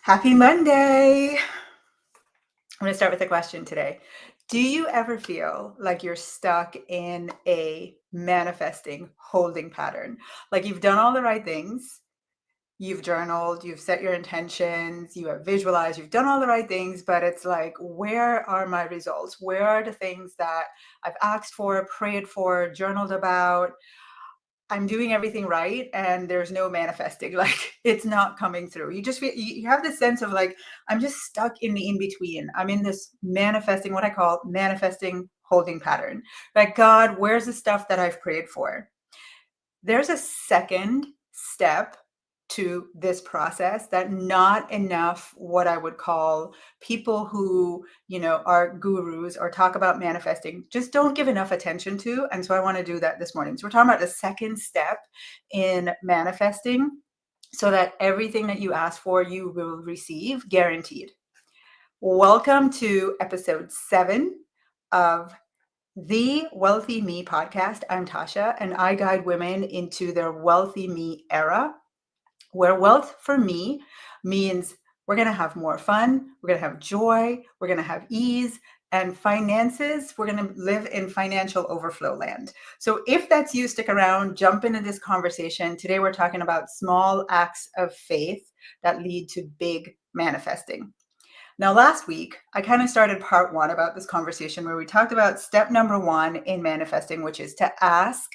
Happy Monday. I'm going to start with a question today. Do you ever feel like you're stuck in a manifesting holding pattern? Like you've done all the right things, you've journaled, you've set your intentions, you have visualized, you've done all the right things, but it's like, where are my results? Where are the things that I've asked for, prayed for, journaled about? I'm doing everything right and there's no manifesting. Like it's not coming through. You just feel you have this sense of like, I'm just stuck in the in-between. I'm in this manifesting, what I call manifesting holding pattern. Like, God, where's the stuff that I've prayed for? There's a second step to this process that not enough what I would call people who, are gurus or talk about manifesting just don't give enough attention to. And so I want to do that this morning. So we're talking about the second step in manifesting so that everything that you ask for, you will receive guaranteed. Welcome to episode 7 of the Wealthy Me podcast. I'm Tasha, and I guide women into their wealthy me era, where wealth for me means we're going to have more fun, we're going to have joy, we're going to have ease, and finances, we're going to live in financial overflow land. So if that's you, stick around, jump into this conversation. Today we're talking about small acts of faith that lead to big manifesting. Now, last week, I kind of started part 1 about this conversation where we talked about step number 1 in manifesting, which is to ask.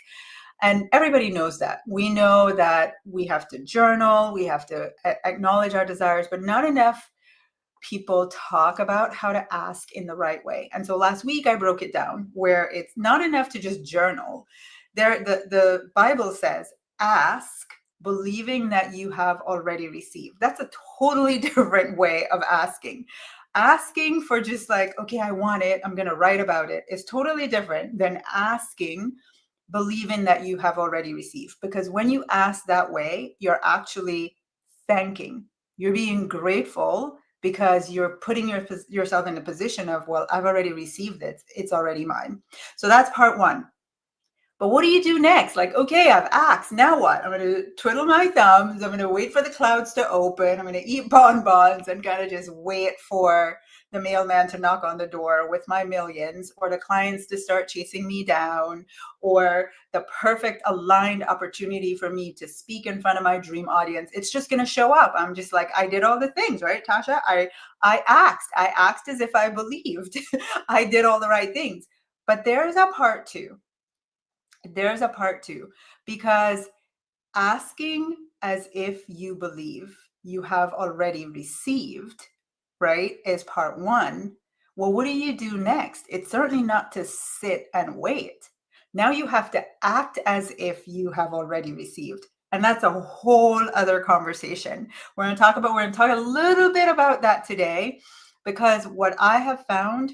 And everybody knows that. We know that we have to journal, we have to acknowledge our desires, but not enough people talk about how to ask in the right way. And so last week, I broke it down where it's not enough to just journal. The Bible says, ask, believing that you have already received. That's a totally different way of asking. Asking for just like, okay, I want it, I'm going to write about it, is totally different than asking, believing that you have already received. Because when you ask that way, you're actually thanking. You're being grateful because you're putting yourself in a position of, well, I've already received it. It's already mine. So that's part 1. But what do you do next? Like, okay, I've asked. Now what? I'm going to twiddle my thumbs. I'm going to wait for the clouds to open. I'm going to eat bonbons and kind of just wait for the mailman to knock on the door with my millions, or the clients to start chasing me down, or the perfect aligned opportunity for me to speak in front of my dream audience. It's just going to show up. I'm just like, I did all the things, right, Tasha? I asked. I asked as if I believed. I did all the right things. But there's a part 2. There's a part 2, because asking as if you believe you have already received, right, is part 1. Well, what do you do next? It's certainly not to sit and wait. Now you have to act as if you have already received. And that's a whole other conversation. We're going to talk a little bit about that today, because what I have found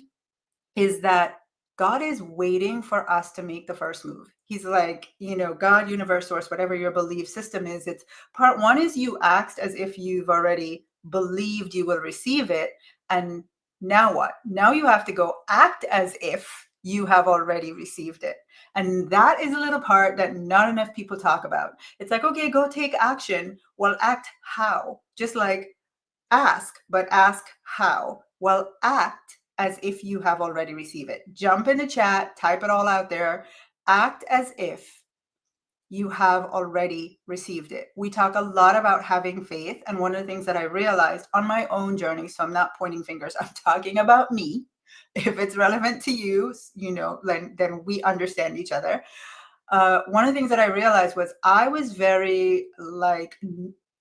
is that God is waiting for us to make the first move. He's like, God, universe, source, whatever your belief system is. It's part 1 is you act as if you've already believed you will receive it. And now what? Now you have to go act as if you have already received it. And that is a little part that not enough people talk about. It's like, okay, go take action. Well, act how? Just like ask, but ask how? Well, act as if you have already received it. Jump in the chat, type it all out there. Act as if you have already received it. We talk a lot about having faith. And one of the things that I realized on my own journey, so I'm not pointing fingers, I'm talking about me. If it's relevant to you, then we understand each other. One of the things that I realized was I was very like,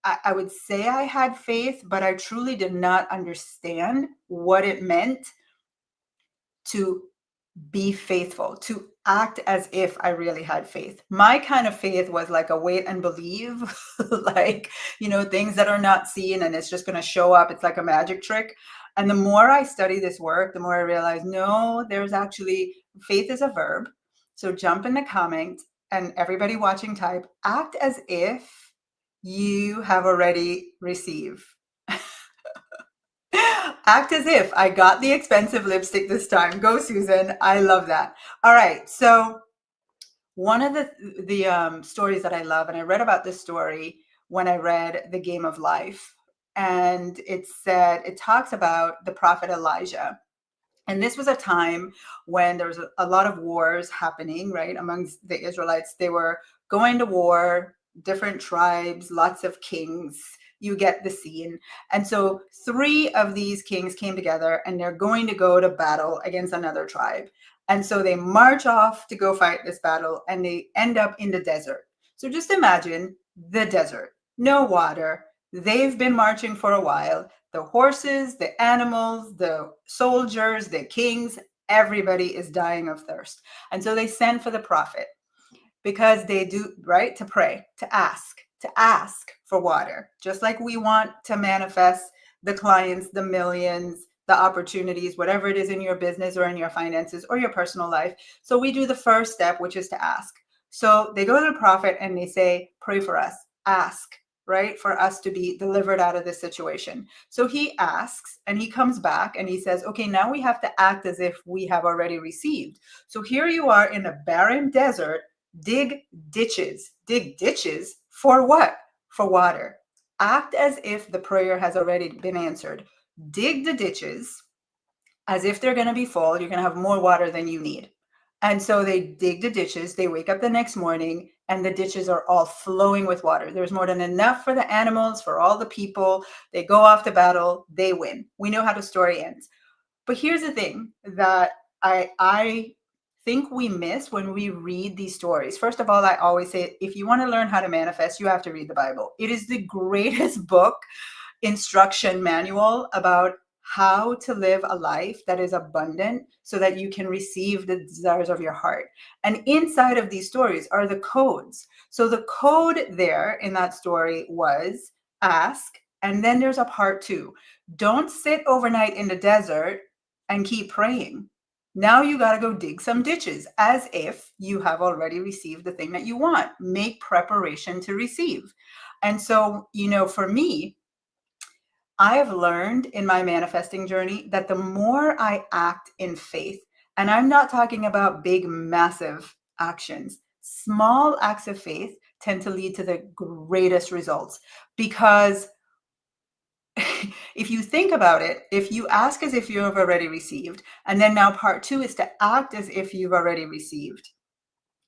I would say I had faith, but I truly did not understand what it meant to be faithful, to act as if I really had faith. My kind of faith was like a wait and believe, like, things that are not seen and it's just going to show up. It's like a magic trick. And the more I study this work, the more I realize, no, there's actually, faith is a verb. So jump in the comments and everybody watching type, act as if you have already received. Act as if I got the expensive lipstick this time. Go, Susan. I love that. All right. So one of the stories that I love, and I read about this story when I read The Game of Life and it talks about the prophet Elijah. And this was a time when there was a lot of wars happening, right, amongst the Israelites. They were going to war, different tribes, lots of kings. You get the scene. And so 3 of these kings came together and they're going to go to battle against another tribe. And so they march off to go fight this battle and they end up in the desert. So just imagine the desert, no water. They've been marching for a while. The horses, the animals, the soldiers, the kings, everybody is dying of thirst. And so they send for the prophet because they do, right, to pray, to ask for water, just like we want to manifest the clients, the millions, the opportunities, whatever it is in your business or in your finances or your personal life. So we do the first step, which is to ask. So they go to the prophet and they say, pray for us, ask, right, for us to be delivered out of this situation. So he asks and he comes back and he says, okay, now we have to act as if we have already received. So here you are in a barren desert. Dig ditches. Dig ditches for what? For water. Act as if the prayer has already been answered. Dig the ditches as if they're going to be full. You're going to have more water than you need. And so they dig the ditches. They wake up the next morning and the ditches are all flowing with water. There's more than enough for the animals, for all the people. They go off to battle. They win. We know how the story ends. But here's the thing that I think we miss when we read these stories. First of all, I always say, if you want to learn how to manifest, you have to read the Bible. It is the greatest book, instruction manual about how to live a life that is abundant so that you can receive the desires of your heart. And inside of these stories are the codes. So the code there in that story was ask, and then there's a part 2. Don't sit overnight in the desert and keep praying. Now you got to go dig some ditches as if you have already received the thing that you want. Make preparation to receive. And so, for me, I have learned in my manifesting journey that the more I act in faith, and I'm not talking about big, massive actions, small acts of faith tend to lead to the greatest results. Because if you think about it, if you ask as if you have already received, and then now part 2 is to act as if you've already received,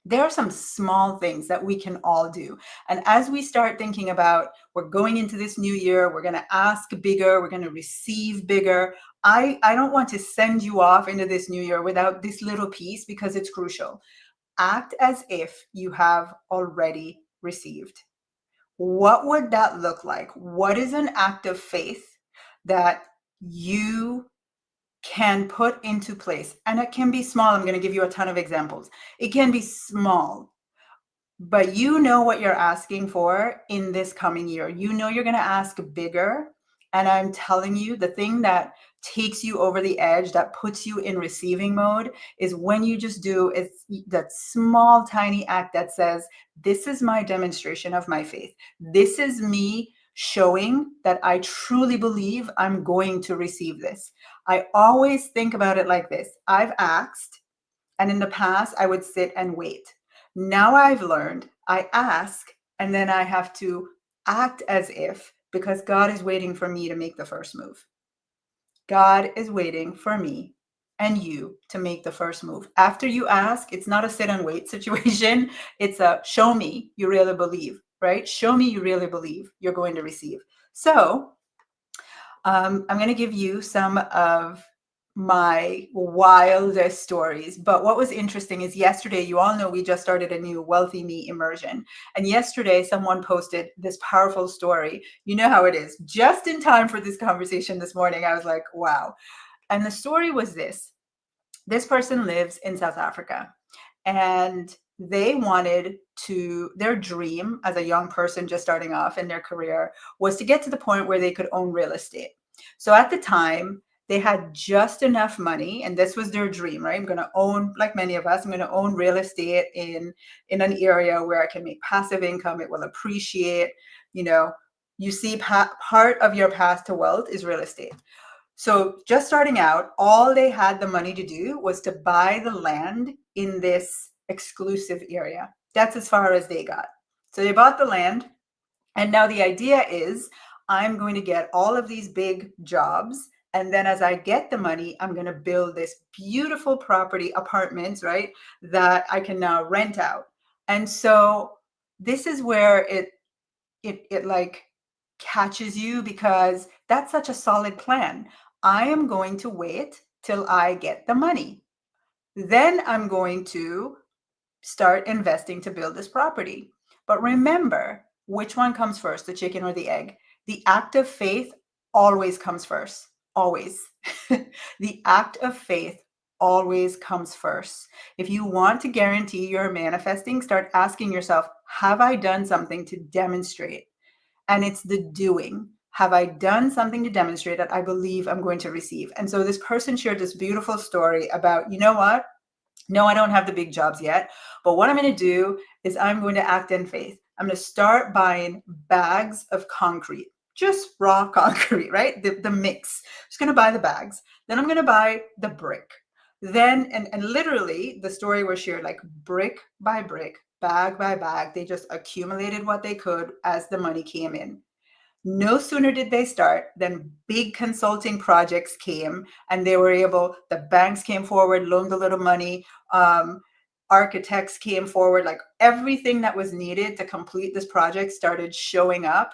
there are some small things that we can all do. And as we start thinking about, we're going into this new year, we're going to ask bigger, we're going to receive bigger. I don't want to send you off into this new year without this little piece because it's crucial. Act as if you have already received. What would that look like? What is an act of faith that you can put into place? And it can be small. I'm going to give you a ton of examples. It can be small, but you know what you're asking for in this coming year. You know you're going to ask bigger. And I'm telling you, the thing that takes you over the edge, that puts you in receiving mode, is when you just do that small, tiny act that says, this is my demonstration of my faith. This is me showing that I truly believe I'm going to receive this. I always think about it like this. I've asked, and in the past, I would sit and wait. Now I've learned, I ask, and then I have to act as if, because God is waiting for me to make the first move. God is waiting for me and you to make the first move. After you ask, it's not a sit and wait situation. It's a show me you really believe, right? Show me you really believe you're going to receive. So I'm going to give you some of my wildest stories. But what was interesting is yesterday, you all know we just started a new Wealthy Me immersion. And yesterday, someone posted this powerful story. You know how it is. Just in time for this conversation this morning, I was like, wow. And the story was this. This person lives in South Africa. And they wanted to, their dream as a young person just starting off in their career was to get to the point where they could own real estate. So at the time, they had just enough money, and this was their dream, right? I'm going to own, like many of us, I'm going to own real estate in an area where I can make passive income. It will appreciate, you see, part of your path to wealth is real estate. So just starting out, all they had the money to do was to buy the land in this exclusive area. That's as far as they got. So they bought the land. And now the idea is, I'm going to get all of these big jobs. And then as I get the money, I'm going to build this beautiful property, apartments, right? That I can now rent out. And so this is where it like catches you, because that's such a solid plan. I am going to wait till I get the money. Then I'm going to start investing to build this property. But remember, which one comes first, the chicken or the egg? The act of faith always comes first. Always. The act of faith always comes first. If you want to guarantee you're manifesting, start asking yourself, have I done something to demonstrate? And it's the doing. Have I done something to demonstrate that I believe I'm going to receive? And so this person shared this beautiful story about, you know what? No, I don't have the big jobs yet. But what I'm going to do is I'm going to act in faith. I'm going to start buying bags of concrete, just raw concrete, right? The mix. Just going to buy the bags. Then I'm going to buy the brick. Then, and literally the story was shared like brick by brick, bag by bag. They just accumulated what they could as the money came in. No sooner did they start than big consulting projects came, and they were able, the banks came forward, loaned a little money, architects came forward, like everything that was needed to complete this project started showing up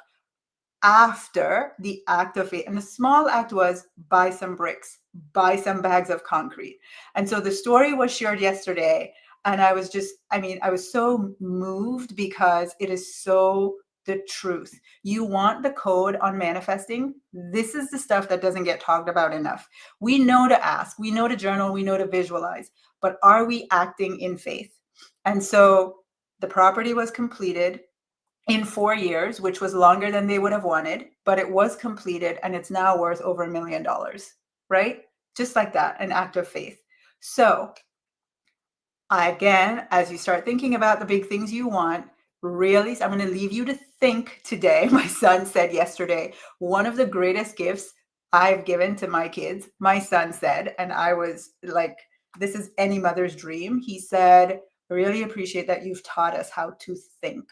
after the act of faith. And the small act was buy some bricks, buy some bags of concrete. And so the story was shared yesterday. And I was just, I mean, I was so moved because it is so the truth. You want the code on manifesting. This is the stuff that doesn't get talked about enough. We know to ask, we know to journal, we know to visualize, but are we acting in faith? And so the property was completed in 4 years, which was longer than they would have wanted, but it was completed and it's now worth over $1 million, right? Just like that, an act of faith. So again, as you start thinking about the big things you want, really, I'm going to leave you to think today. My son said yesterday, one of the greatest gifts I've given to my kids, my son said, and I was like, this is any mother's dream. He said, I really appreciate that you've taught us how to think.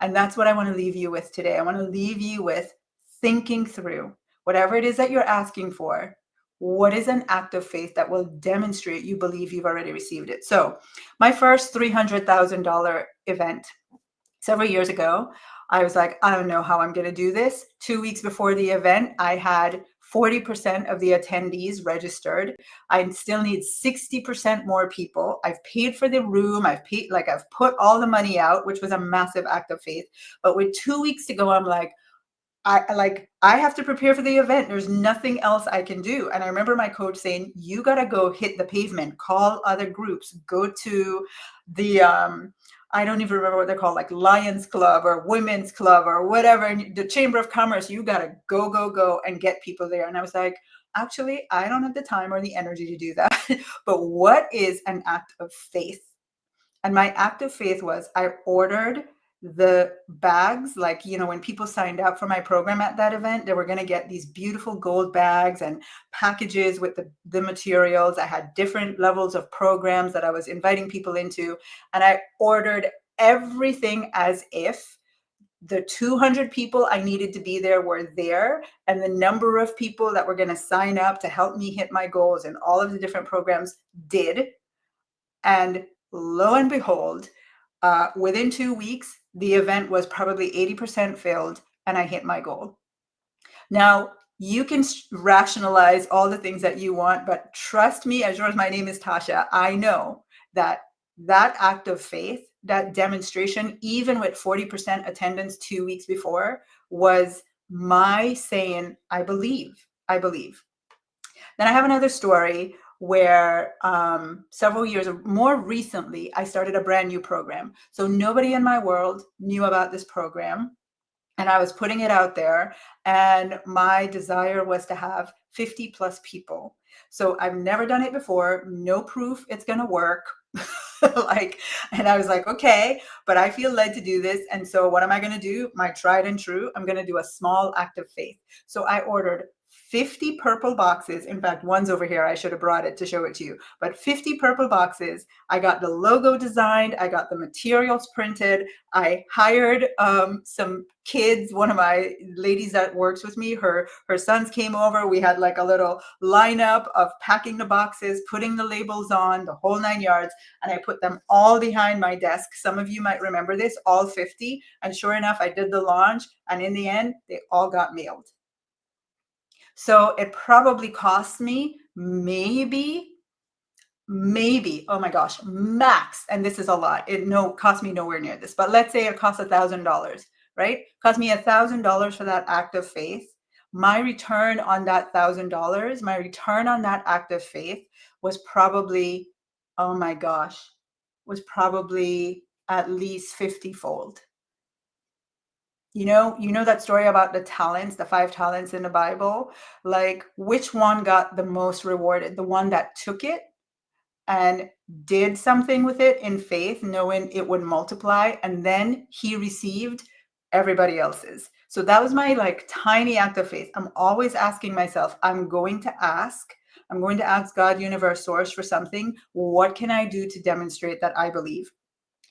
And that's what I want to leave you with today. I want to leave you with thinking through whatever it is that you're asking for. What is an act of faith that will demonstrate you believe you've already received it? So my first $300,000 event several years ago, I was like, I don't know how I'm going to do this. 2 weeks before the event, I had 40% of the attendees registered. I still need 60% more people. I've paid for the room. I've put all the money out, which was a massive act of faith. But with 2 weeks to go, I'm like, I have to prepare for the event. There's nothing else I can do. And I remember my coach saying, you got to go hit the pavement, call other groups, go to the, I don't even remember what they're called, like Lions Club or Women's Club or whatever, and the Chamber of Commerce. You got to go and get people there. And I was like, actually, I don't have the time or the energy to do that. But what is an act of faith? And my act of faith was I ordered the bags, like, you know, when people signed up for my program at that event, they were going to get these beautiful gold bags and packages with the materials. I had different levels of programs that I was inviting people into. And I ordered everything as if the 200 people I needed to be there were there, and the number of people that were going to sign up to help me hit my goals and all of the different programs did. And lo and behold, within 2 weeks, the event was probably 80% filled and I hit my goal. Now, you can rationalize all the things that you want, but trust me, as yours, my name is Tasha, I know that that act of faith, that demonstration, even with 40% attendance 2 weeks before, was my saying, I believe. Then I have another story where several years more recently, I started a brand new program. So nobody in my world knew about this program. And I was putting it out there. And my desire was to have 50 plus people. So I've never done it before. No proof it's going to work. And I was like, okay, but I feel led to do this. And so what am I going to do? My tried and true, I'm going to do a small act of faith. So I ordered 50 purple boxes. In fact, one's over here. I should have brought it to show it to you. But 50 purple boxes. I got the logo designed. I got the materials printed. I hired some kids. One of my ladies that works with me, her sons came over. We had like a little lineup of packing the boxes, putting the labels on, the whole 9 yards. And I put them all behind my desk. Some of you might remember this, all 50. And sure enough, I did the launch. And in the end, they all got mailed. So it probably cost me maybe, oh my gosh, max, and this is a lot. It cost me nowhere near this, but let's say it cost $1,000, right? Cost me $1,000 for that act of faith. My return on that $1,000, my return on that act of faith was probably, oh my gosh, was probably at least 50-fold. You know that story about the talents, the 5 talents in the Bible? Like, which one got the most rewarded? The one that took it and did something with it in faith, knowing it would multiply, and then he received everybody else's. So that was my like tiny act of faith. I'm always asking myself, I'm going to ask God, universe, source for something. What can I do to demonstrate that I believe?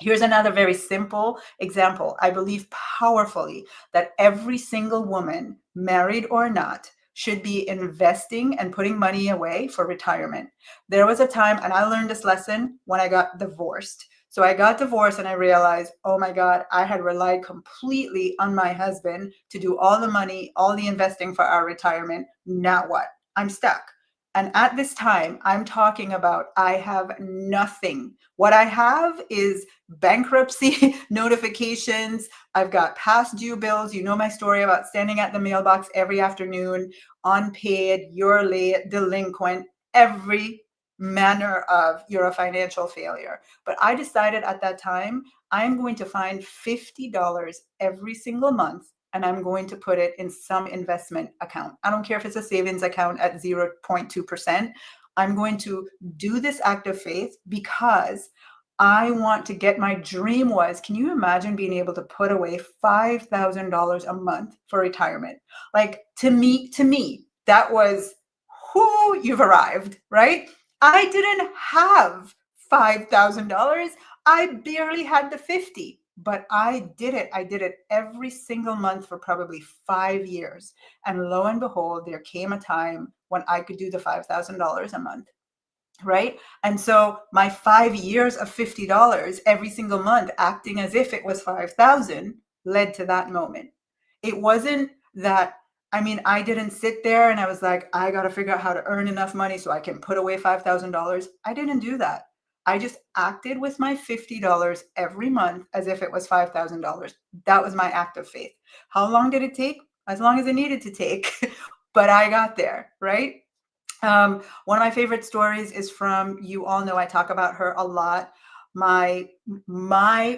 Here's another very simple example. I believe powerfully that every single woman, married or not, should be investing and putting money away for retirement. There was a time, and I learned this lesson when I got divorced. So I got divorced and I realized, oh my God, I had relied completely on my husband to do all the money, all the investing for our retirement. Now what? I'm stuck. And at this time, I'm talking about I have nothing. What I have is bankruptcy notifications. I've got past due bills. You know my story about standing at the mailbox every afternoon, unpaid, you're late, delinquent, every manner of you're a financial failure. But I decided at that time, I'm going to find $50 every single month and I'm going to put it in some investment account. I don't care if it's a savings account at 0.2%. I'm going to do this act of faith because I want to get my dream was, can you imagine being able to put away $5,000 a month for retirement? Like to me, that was who you've arrived, right? I didn't have $5,000. I barely had the 50. But I did it. I did it every single month for probably 5 years. And lo and behold, there came a time when I could do the $5,000 a month, right? And so my 5 years of $50 every single month, acting as if it was 5,000, led to that moment. It wasn't that, I mean, I didn't sit there and I was like, I got to figure out how to earn enough money so I can put away $5,000. I didn't do that. I just acted with my $50 every month as if it was $5,000. That was my act of faith. How long did it take? As long as it needed to take, but I got there, right? One of my favorite stories is from, you all know I talk about her a lot, my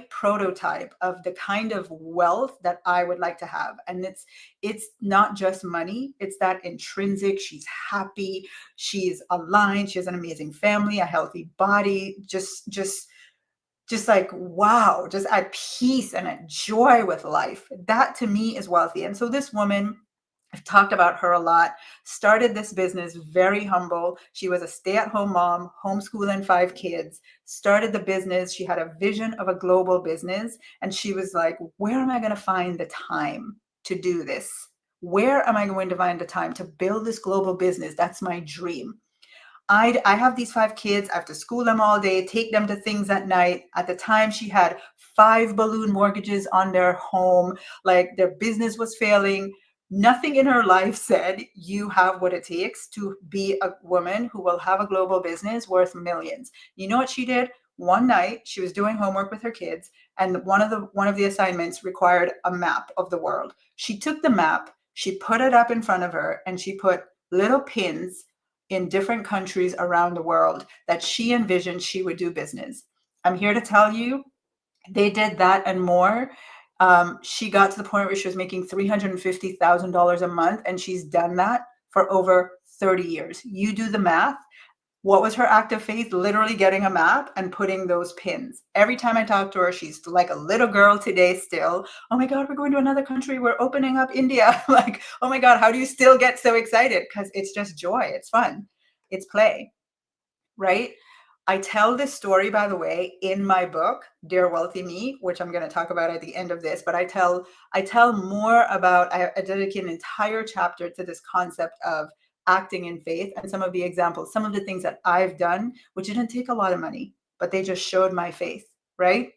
prototype of the kind of wealth that I would like to have. And it's not just money, it's that intrinsic, she's happy, she's aligned, she has an amazing family, a healthy body, just like, wow, just at peace and at joy with life. That to me is wealthy. And so this woman, I've talked about her a lot, started this business very humble. She was a stay-at-home mom, homeschooling 5 kids, started the business. She had a vision of a global business. And she was like, where am I going to find the time to do this? Where am I going to find the time to build this global business? That's my dream. I have these 5 kids. I have to school them all day, take them to things at night. At the time, she had 5 balloon mortgages on their home. Like their business was failing. Nothing in her life said you have what it takes to be a woman who will have a global business worth millions. You know what she did? One night she was doing homework with her kids, and one of the assignments required a map of the world. She took the map, she put it up in front of her, and she put little pins in different countries around the world that she envisioned she would do business. I'm here to tell you, they did that and more. She got to the point where she was making $350,000 a month, and she's done that for over 30 years. You do the math. What was her act of faith? Literally getting a map and putting those pins. Every time I talk to her, she's like a little girl today still. Oh my God, we're going to another country. We're opening up India. Like, oh my God, how do you still get so excited? Because it's just joy. It's fun. It's play, right? I tell this story, by the way, in my book, Dear Wealthy Me, which I'm going to talk about at the end of this. But I tell more about, I dedicate an entire chapter to this concept of acting in faith and some of the examples, some of the things that I've done, which didn't take a lot of money, but they just showed my faith, right?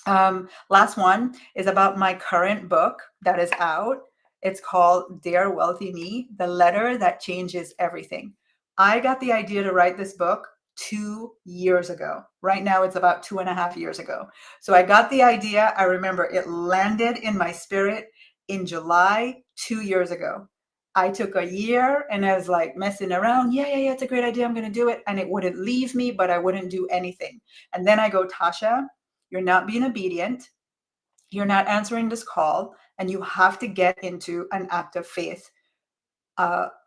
Last one is about my current book that is out. It's called Dear Wealthy Me, the letter that changes everything. I got the idea to write this book 2 years ago. Right now, it's about 2.5 years ago. So I got the idea. I remember it landed in my spirit in July 2 years ago. I took a year and I was like messing around. Yeah, it's a great idea. I'm going to do it. And it wouldn't leave me, but I wouldn't do anything. And then I go, Tasha, you're not being obedient. You're not answering this call. And you have to get into an act of faith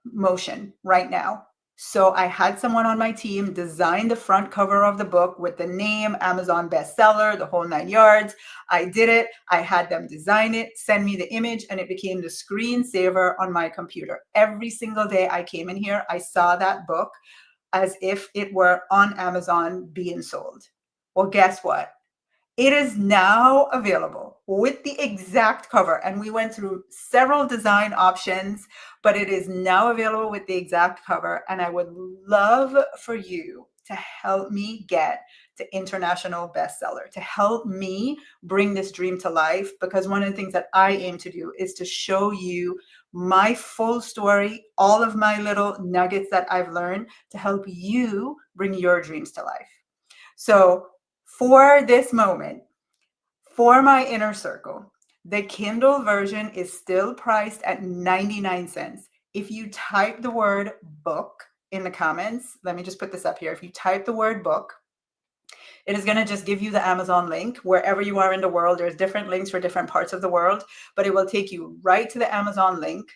motion right now. So I had someone on my team design the front cover of the book with the name, Amazon bestseller, the whole 9 yards. I did it. I had them design it, send me the image, and it became the screensaver on my computer. Every single day I came in here, I saw that book as if it were on Amazon being sold. Well, guess what? It is now available with the exact cover. And we went through several design options, but it is now available with the exact cover. And I would love for you to help me get to international bestseller, to help me bring this dream to life. Because one of the things that I aim to do is to show you my full story, all of my little nuggets that I've learned to help you bring your dreams to life. So for this moment, for my inner circle, the Kindle version is still priced at 99 cents. If you type the word book in the comments, let me just put this up here. If you type the word book, it is going to just give you the Amazon link wherever you are in the world. There's different links for different parts of the world, but it will take you right to the Amazon link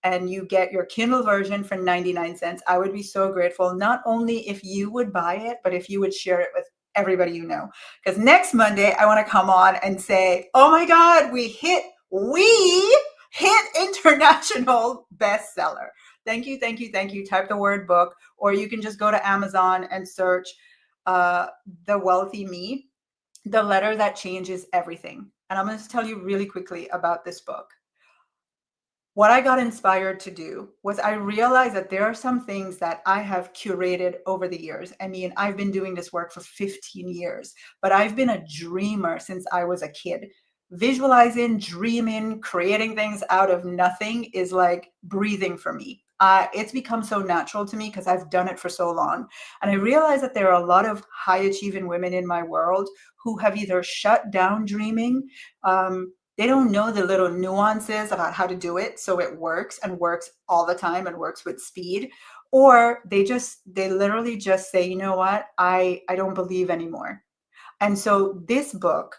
and you get your Kindle version for 99 cents. I would be so grateful, not only if you would buy it, but if you would share it with everybody you know. Because next Monday, I want to come on and say, oh my God, we hit international bestseller. Thank you. Type the word book, or you can just go to Amazon and search The Wealthy Me, the letter that changes everything. And I'm going to tell you really quickly about this book. What I got inspired to do was I realized that there are some things that I have curated over the years. I mean, I've been doing this work for 15 years, but I've been a dreamer since I was a kid. Visualizing, dreaming, creating things out of nothing is like breathing for me. It's become so natural to me because I've done it for so long. And I realized that there are a lot of high achieving women in my world who have either shut down dreaming, they don't know the little nuances about how to do it so it works and works all the time and works with speed, or they literally just say, you know what, I don't believe anymore. And so this book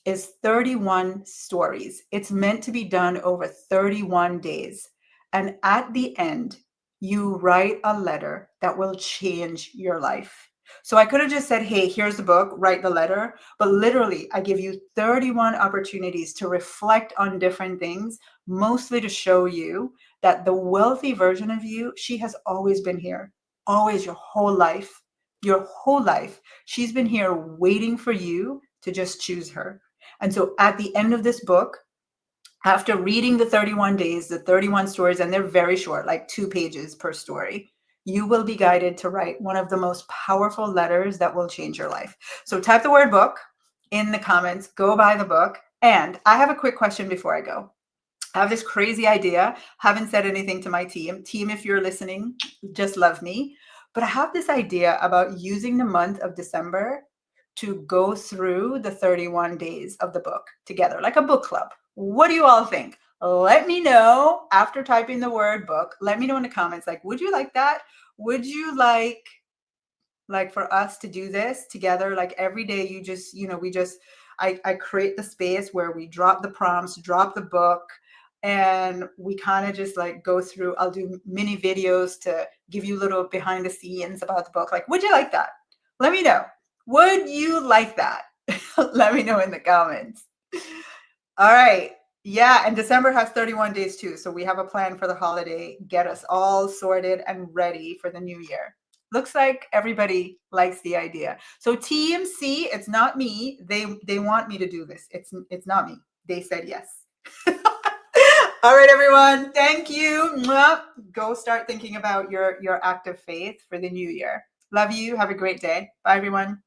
is 31 stories. It's meant to be done over 31 days. And at the end, you write a letter that will change your life. So I could have just said, hey, here's the book, write the letter. But literally, I give you 31 opportunities to reflect on different things, mostly to show you that the wealthy version of you, she has always been here, always, your whole life. Your whole life. She's been here waiting for you to just choose her. And so at the end of this book, after reading the 31 days, the 31 stories, and they're very short, like 2 pages per story, you will be guided to write one of the most powerful letters that will change your life. So type the word book in the comments, go buy the book. And I have a quick question before I go. I have this crazy idea. Haven't said anything to my team. Team, if you're listening, just love me. But I have this idea about using the month of December to go through the 31 days of the book together, like a book club. What do you all think? Let me know after typing the word book. Let me know in the comments, like, would you like that? Would you like for us to do this together? Like every day you just, I create the space where we drop the prompts, drop the book, and we kind of just like go through. I'll do mini videos to give you little behind the scenes about the book. Like, would you like that? Let me know. Would you like that? Let me know in the comments. All right. Yeah, and December has 31 days too. So we have a plan for the holiday, get us all sorted and ready for the new year. Looks like everybody likes the idea. So Team C, it's not me. They want me to do this. It's not me. They said yes. All right, everyone. Thank you. Mwah. Go start thinking about your act of faith for the new year. Love you. Have a great day. Bye, everyone.